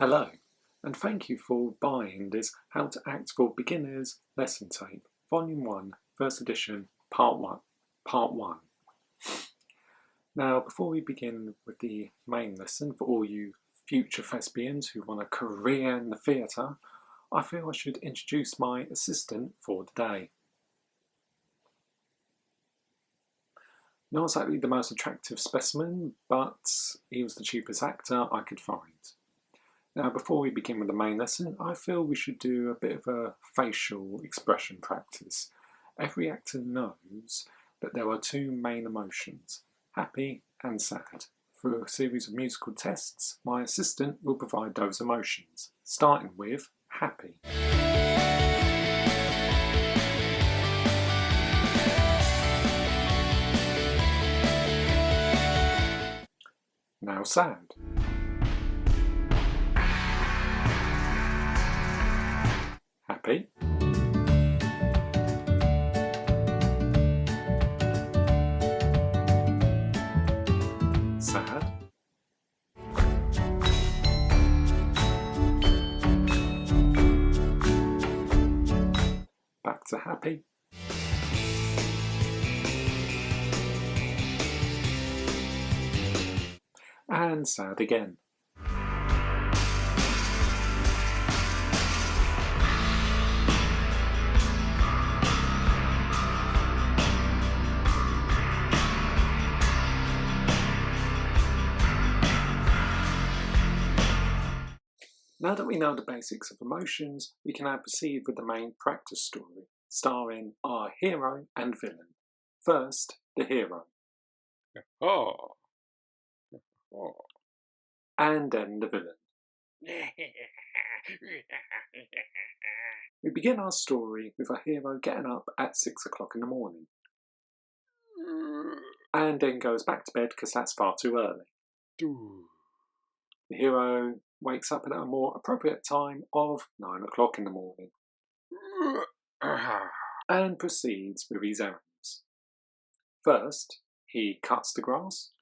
Hello, and thank you for buying this How to Act for Beginners lesson tape, Volume 1, First Edition, Part 1. Now, before we begin with the main lesson, for all you future thespians who want a career in the theatre, I feel I should introduce my assistant for today. Not exactly the most attractive specimen, but he was the cheapest actor I could find. Now, before we begin with the main lesson, I feel we should do a bit of a facial expression practice. Every actor knows that there are two main emotions, happy and sad. Through a series of musical tests, my assistant will provide those emotions, starting with happy. Now sad. Happy. Sad. Back to happy. And sad again. Now that we know the basics of emotions, we can now proceed with the main practice story, starring our hero and villain. First, the hero. Oh. And then the villain. We begin our story with our hero getting up at 6 o'clock in the morning. And then goes back to bed because that's far too early. The hero wakes up at a more appropriate time of 9 o'clock in the morning and proceeds with his errands. First, he cuts the grass.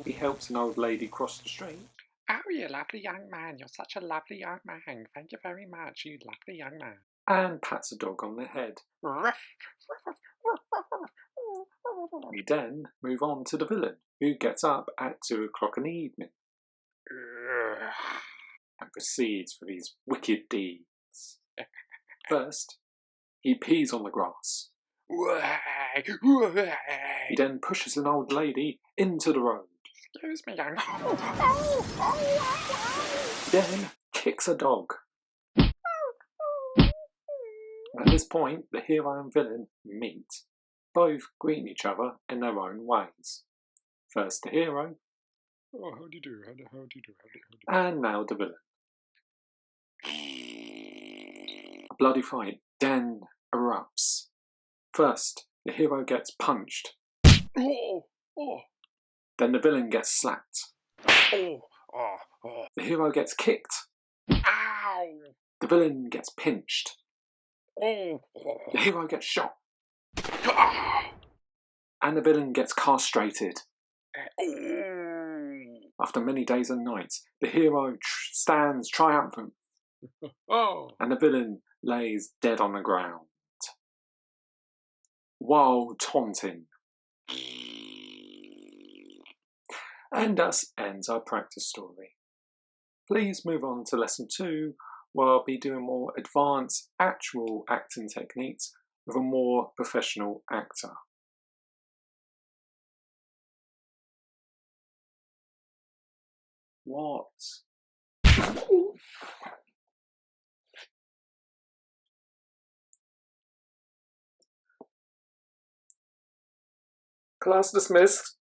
He helps an old lady cross the street. Oh, you lovely young man. You're such a lovely young man. Thank you very much, you lovely young man. And pats a dog on the head. We then move on to the villain, who gets up at 2 o'clock in the evening and proceeds with his wicked deeds. First, he pees on the grass. He then pushes an old lady into the road. Excuse me, young. Then kicks a dog. At this point, the hero and villain meet, both greeting each other in their own ways. First the hero. Oh, how do you do? How do you do? And now the villain. A bloody fight then erupts. First, the hero gets punched. Then the villain gets slapped. The hero gets kicked. Ow! The villain gets pinched. The hero gets shot. And the villain gets castrated. After many days and nights, the hero stands triumphant. And the villain lays dead on the ground, while taunting. And thus ends our practice story. Please move on to lesson 2, where I'll be doing more advanced actual acting techniques with a more professional actor. What? Class dismissed.